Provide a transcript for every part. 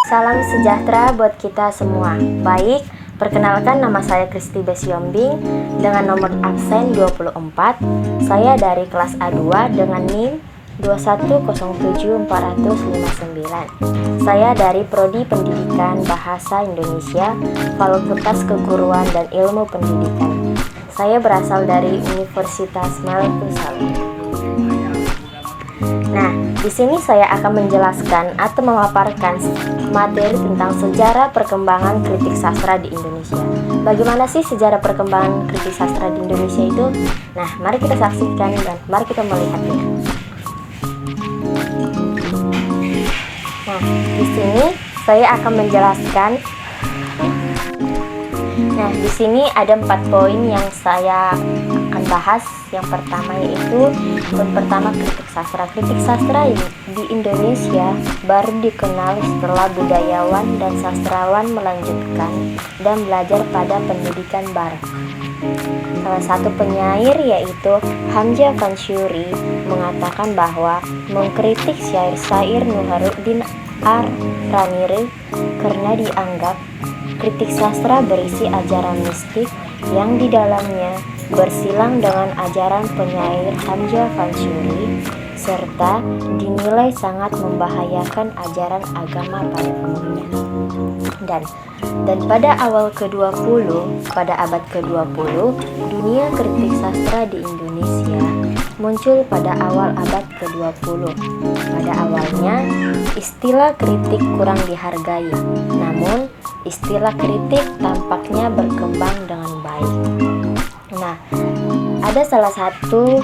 Salam sejahtera buat kita semua. Baik, perkenalkan nama saya Kristi Besiombing dengan nomor absen 24. Saya dari kelas A2 dengan NIM 2107459. Saya dari Prodi Pendidikan Bahasa Indonesia, Fakultas Keguruan dan Ilmu Pendidikan. Saya berasal dari Universitas Maluku Saleh. Nah, di sini saya akan menjelaskan atau memaparkan materi tentang sejarah perkembangan kritik sastra di Indonesia. Bagaimana sih sejarah perkembangan kritik sastra di Indonesia itu? Nah, mari kita saksikan dan mari kita melihatnya. Nah, di sini saya akan menjelaskan. Nah, di sini ada 4 poin yang saya akan bahas. Yang pertama yaitu poin pertama kritik sastra. Kritik sastra di Indonesia baru dikenal setelah budayawan dan sastrawan melanjutkan dan belajar pada pendidikan barat. Salah satu penyair yaitu Hamzah Fansuri mengatakan bahwa mengkritik syair-syair Nuharuddin Ar-Raniri karena dianggap kritik sastra berisi ajaran mistik yang di dalamnya bersilang dengan ajaran penyair Hamzah Fansuri serta dinilai sangat membahayakan ajaran agama pada umumnya. Dan pada abad ke-20, dunia kritik sastra di Indonesia muncul pada awal abad ke-20. Pada awalnya, istilah kritik kurang dihargai, namun istilah kritik tampaknya berkembang dengan baik. Nah, ada salah satu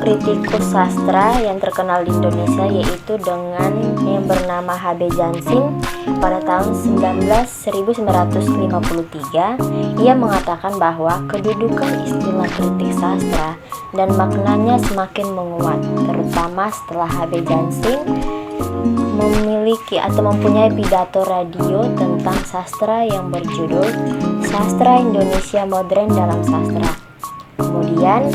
kritikus sastra yang terkenal di Indonesia yaitu dengan yang bernama H.B. Jansin. Pada tahun 1953, ia mengatakan bahwa kedudukan istilah kritik sastra dan maknanya semakin menguat, terutama setelah H.B. Jansin memiliki atau mempunyai pidato radio tentang sastra yang berjudul Sastra Indonesia Modern dalam Sastra. Kemudian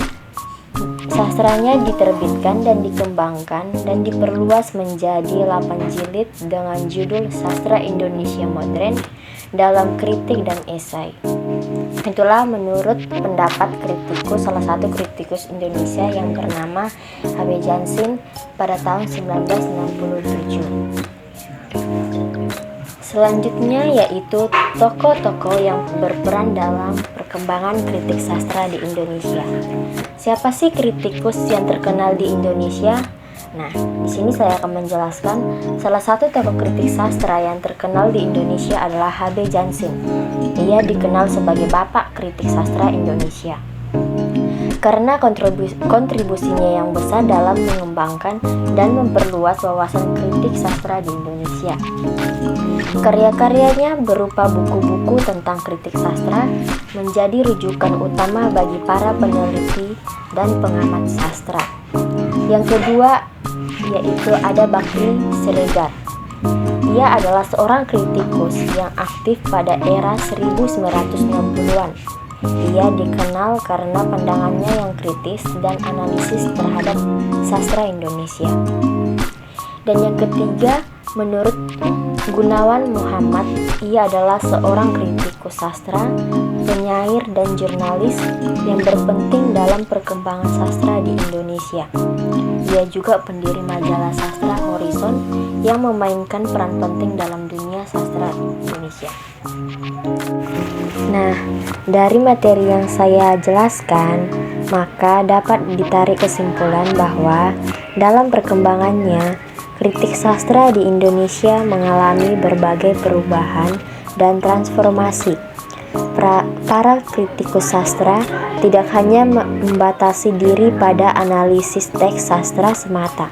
sastranya diterbitkan dan dikembangkan dan diperluas menjadi 8 jilid dengan judul Sastra Indonesia Modern dalam Kritik dan Esai. Itulah menurut pendapat salah satu kritikus Indonesia yang bernama H.B. Jansin pada tahun 1967. Selanjutnya yaitu tokoh-tokoh yang berperan dalam perkembangan kritik sastra di Indonesia. Siapa sih kritikus yang terkenal di Indonesia? Nah, di sini saya akan menjelaskan salah satu tokoh kritik sastra yang terkenal di Indonesia adalah H.B. Jansin. Ia dikenal sebagai Bapak Kritik Sastra Indonesia karena kontribusinya yang besar dalam mengembangkan dan memperluas wawasan kritik sastra di Indonesia. Karya-karyanya berupa buku-buku tentang kritik sastra menjadi rujukan utama bagi para peneliti dan pengamat sastra. Yang kedua yaitu ada Bakri Siregar. Ia adalah seorang kritikus yang aktif pada era 1960-an. Ia dikenal karena pandangannya yang kritis dan analisis terhadap sastra Indonesia. Dan yang ketiga, menurut Gunawan Muhammad, ia adalah seorang kritikus sastra, penyair dan jurnalis yang berpenting dalam perkembangan sastra di Indonesia. Ia juga pendiri majalah Sastra Horizon yang memainkan peran penting dalam dunia sastra Indonesia. Nah, dari materi yang saya jelaskan, maka dapat ditarik kesimpulan bahwa dalam perkembangannya, kritik sastra di Indonesia mengalami berbagai perubahan dan transformasi. Para kritikus sastra tidak hanya membatasi diri pada analisis teks sastra semata,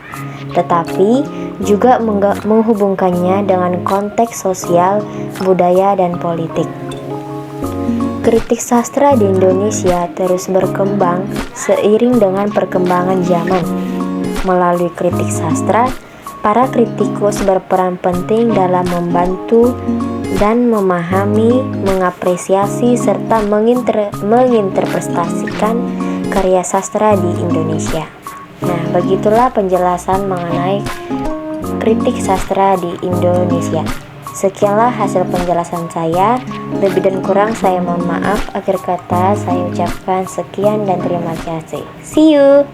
tetapi juga menghubungkannya dengan konteks sosial, budaya, dan politik. Kritik sastra di Indonesia terus berkembang seiring dengan perkembangan zaman. Melalui kritik sastra, para kritikus berperan penting dalam membantu dan memahami, mengapresiasi, serta menginterpretasikan karya sastra di Indonesia. Nah, begitulah penjelasan mengenai kritik sastra di Indonesia. Sekianlah hasil penjelasan saya. Lebih dan kurang saya mohon maaf. Akhir kata saya ucapkan sekian dan terima kasih. See you.